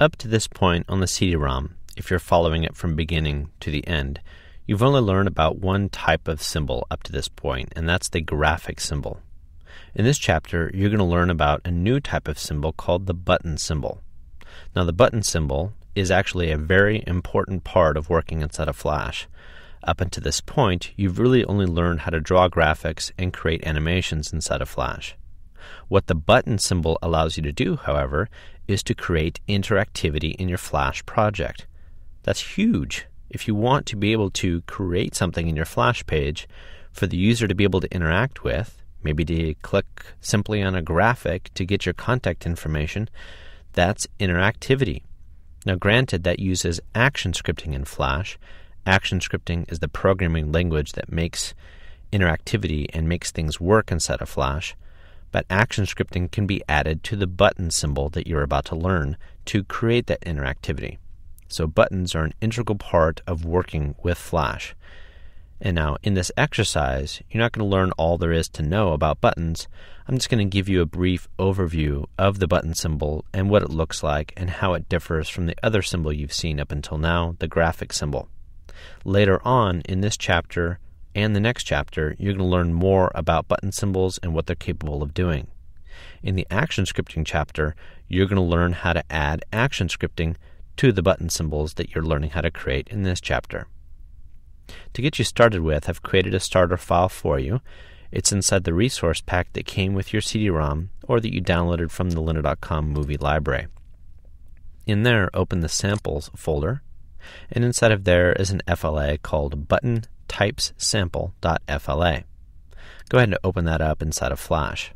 Up to this point on the CD-ROM, if you're following it from beginning to the end, you've only learned about one type of symbol up to this point, and that's the graphic symbol. In this chapter, you're going to learn about a new type of symbol called the button symbol. Now, the button symbol is actually a very important part of working inside of Flash. Up until this point, you've really only learned how to draw graphics and create animations inside of Flash. What the button symbol allows you to do, however, is to create interactivity in your Flash project. That's huge. If you want to be able to create something in your Flash page for the user to be able to interact with, maybe to click simply on a graphic to get your contact information, that's interactivity. Now, granted, that uses action scripting in Flash. Action scripting is the programming language that makes interactivity and makes things work inside of Flash. But action scripting can be added to the button symbol that you're about to learn to create that interactivity. So buttons are an integral part of working with Flash. And now, in this exercise, you're not going to learn all there is to know about buttons. I'm just going to give you a brief overview of the button symbol and what it looks like and how it differs from the other symbol you've seen up until now, the graphic symbol. Later on in this chapter and the next chapter, you're going to learn more about button symbols and what they're capable of doing. In the action scripting chapter, you're going to learn how to add action scripting to the button symbols that you're learning how to create in this chapter. To get you started with, I've created a starter file for you. It's inside the resource pack that came with your CD-ROM or that you downloaded from the lynda.com movie library. In there, open the samples folder, and inside of there is an FLA called button types sample.fla. Go ahead and open that up inside of Flash.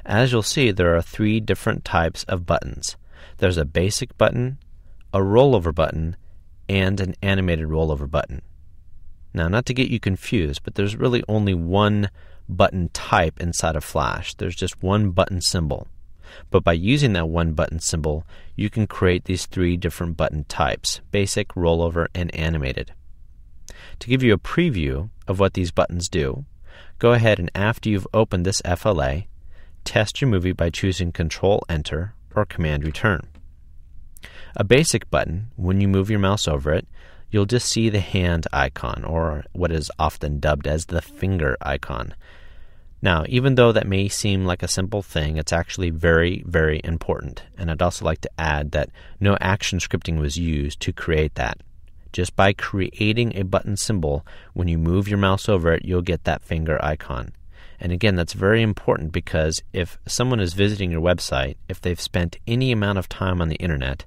As you'll see, there are 3 different types of buttons. There's a basic button, a rollover button, and an animated rollover button. Now, not to get you confused, but there's really only one button type inside of Flash. There's just one button symbol. But by using that one button symbol, you can create these 3 different button types: basic, rollover, and animated. To give you a preview of what these buttons do, go ahead and after you've opened this FLA, test your movie by choosing Control-Enter or Command-Return. A basic button, when you move your mouse over it, you'll just see the hand icon, or what is often dubbed as the finger icon. Now, even though that may seem like a simple thing, it's actually very, very important. And I'd also like to add that no action scripting was used to create that. Just by creating a button symbol, when you move your mouse over it, you'll get that finger icon. And again, that's very important because if someone is visiting your website, if they've spent any amount of time on the internet,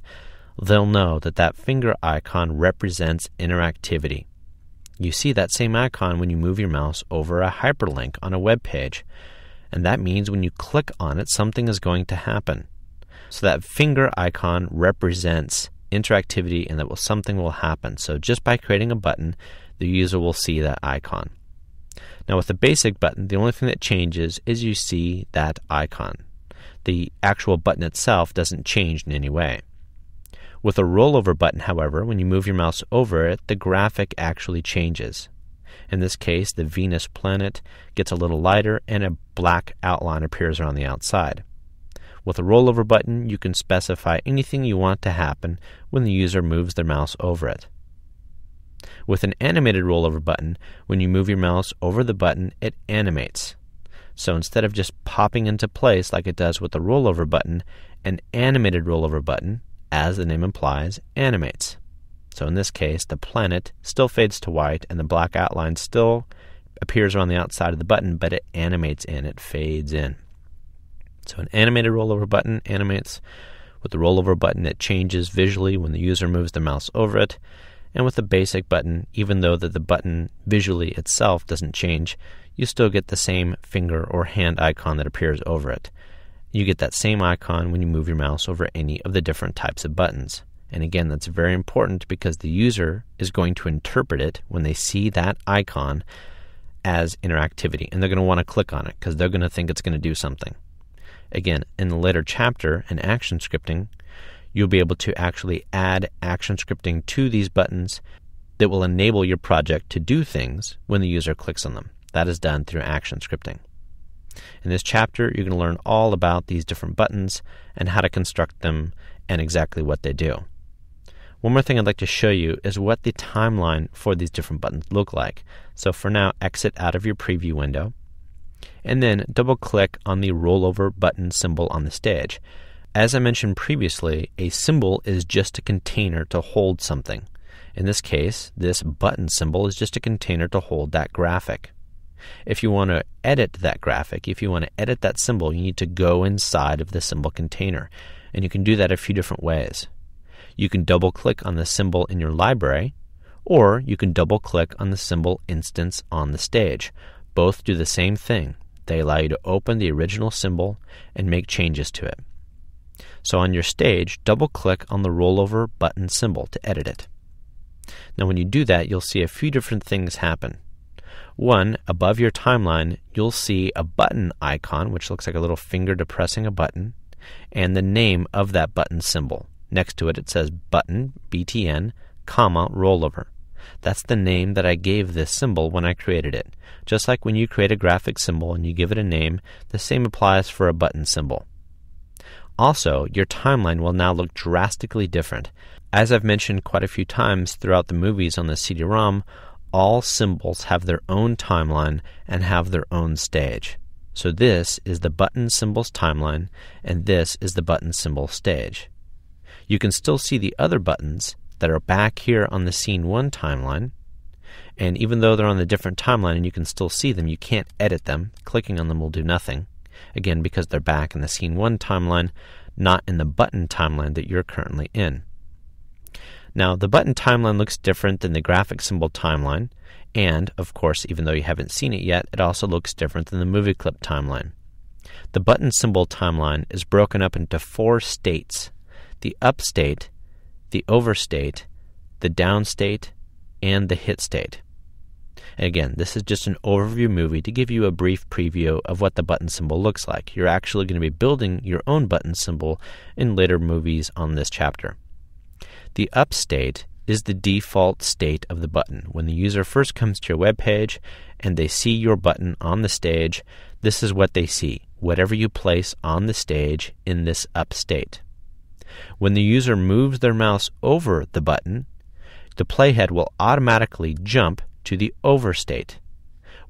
they'll know that that finger icon represents interactivity. You see that same icon when you move your mouse over a hyperlink on a web page. And that means when you click on it, something is going to happen. So that finger icon represents interactivity and that something will happen. So just by creating a button, the user will see that icon. Now with the basic button, the only thing that changes is you see that icon. The actual button itself doesn't change in any way. With a rollover button, however, when you move your mouse over it, the graphic actually changes. In this case, the Venus planet gets a little lighter and a black outline appears around the outside. With a rollover button, you can specify anything you want to happen when the user moves their mouse over it. With an animated rollover button, when you move your mouse over the button, it animates. So instead of just popping into place like it does with the rollover button, an animated rollover button, as the name implies, animates. So in this case, the planet still fades to white and the black outline still appears around the outside of the button, but it animates in, it fades in. So an animated rollover button animates. With the rollover button, it changes visually when the user moves their mouse over it. And with the basic button, even though the button visually itself doesn't change, you still get the same finger or hand icon that appears over it. You get that same icon when you move your mouse over any of the different types of buttons. And again, that's very important because the user is going to interpret it when they see that icon as interactivity. And they're going to want to click on it because they're going to think it's going to do something. Again, in the later chapter in action scripting, you'll be able to actually add action scripting to these buttons that will enable your project to do things when the user clicks on them. That is done through action scripting. In this chapter, you're going to learn all about these different buttons and how to construct them and exactly what they do. One more thing I'd like to show you is what the timeline for these different buttons look like. So for now, exit out of your preview window, and then double-click on the rollover button symbol on the stage. As I mentioned previously, a symbol is just a container to hold something. In this case, this button symbol is just a container to hold that graphic. If you want to edit that graphic, if you want to edit that symbol, you need to go inside of the symbol container. And you can do that a few different ways. You can double-click on the symbol in your library, or you can double-click on the symbol instance on the stage. Both do the same thing. They allow you to open the original symbol and make changes to it. So on your stage, double-click on the rollover button symbol to edit it. Now when you do that, you'll see a few different things happen. One, above your timeline, you'll see a button icon, which looks like a little finger depressing a button, and the name of that button symbol. Next to it, it says button, BTN, comma, rollover. That's the name that I gave this symbol when I created it. Just like when you create a graphic symbol and you give it a name, the same applies for a button symbol. Also, your timeline will now look drastically different. As I've mentioned quite a few times throughout the movies on the CD-ROM, all symbols have their own timeline and have their own stage. So this is the button symbol's timeline, and this is the button symbol stage. You can still see the other buttons that are back here on the Scene 1 timeline, and even though they're on the different timeline and you can still see them, you can't edit them. Clicking on them will do nothing. Again, because they're back in the Scene 1 timeline, not in the button timeline that you're currently in. Now, the button timeline looks different than the graphic symbol timeline, and, of course, even though you haven't seen it yet, it also looks different than the movie clip timeline. The button symbol timeline is broken up into 4 states: the up state, the over state, the down state, and the hit state. And again, this is just an overview movie to give you a brief preview of what the button symbol looks like. You're actually going to be building your own button symbol in later movies on this chapter. The up state is the default state of the button. When the user first comes to your web page and they see your button on the stage, this is what they see, whatever you place on the stage in this up state. When the user moves their mouse over the button, the playhead will automatically jump to the over state.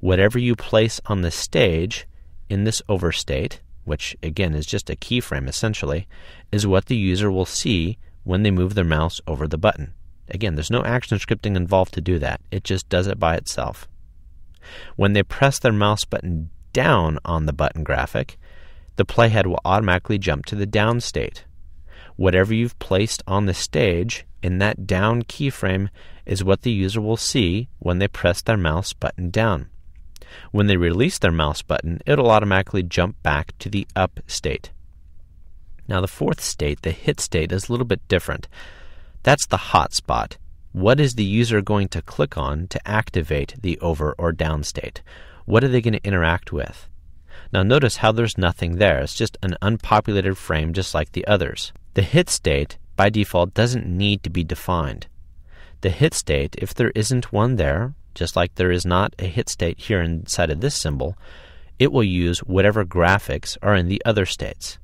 Whatever you place on the stage in this over state, which again is just a keyframe essentially, is what the user will see when they move their mouse over the button. Again, there's no action scripting involved to do that. It just does it by itself. When they press their mouse button down on the button graphic, the playhead will automatically jump to the down state. Whatever you've placed on the stage in that down keyframe is what the user will see when they press their mouse button down. When they release their mouse button, it'll automatically jump back to the up state. Now the fourth state, the hit state, is a little bit different. That's the hot spot. What is the user going to click on to activate the over or down state? What are they going to interact with? Now notice how there's nothing there. It's just an unpopulated frame just like the others. The hit state, by default, doesn't need to be defined. The hit state, if there isn't one there, just like there is not a hit state here inside of this symbol, it will use whatever graphics are in the other states.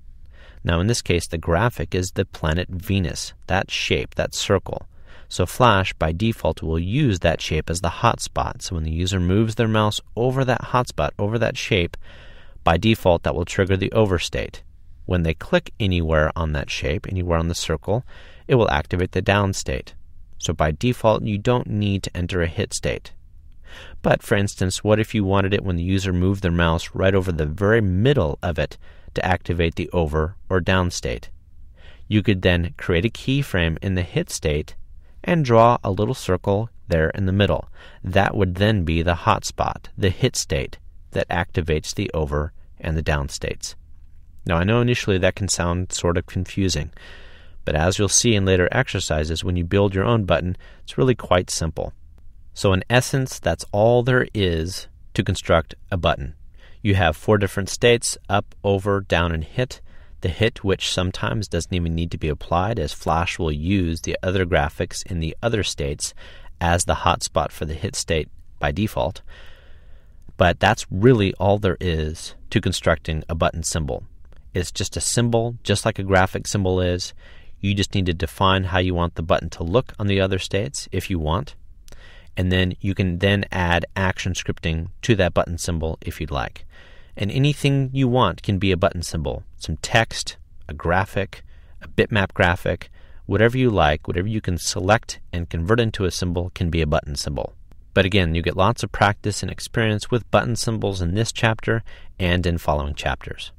Now in this case, the graphic is the planet Venus, that shape, that circle. So Flash, by default, will use that shape as the hotspot. So when the user moves their mouse over that hotspot, over that shape, by default, that will trigger the over state. When they click anywhere on that shape, anywhere on the circle, it will activate the down state. So by default, you don't need to enter a hit state. But for instance, what if you wanted it when the user moved their mouse right over the very middle of it to activate the over or down state? You could then create a keyframe in the hit state and draw a little circle there in the middle. That would then be the hotspot, the hit state, that activates the over and the down states. Now I know initially that can sound sort of confusing, but as you'll see in later exercises, when you build your own button, it's really quite simple. So in essence, that's all there is to construct a button. You have 4 different states: up, over, down, and hit. The hit, which sometimes doesn't even need to be applied, as Flash will use the other graphics in the other states as the hotspot for the hit state by default. But that's really all there is to constructing a button symbol. It's just a symbol, just like a graphic symbol is. You just need to define how you want the button to look on the other states, if you want. And then you can then add action scripting to that button symbol if you'd like. And anything you want can be a button symbol. Some text, a graphic, a bitmap graphic, whatever you like, whatever you can select and convert into a symbol can be a button symbol. But again, you get lots of practice and experience with button symbols in this chapter and in following chapters.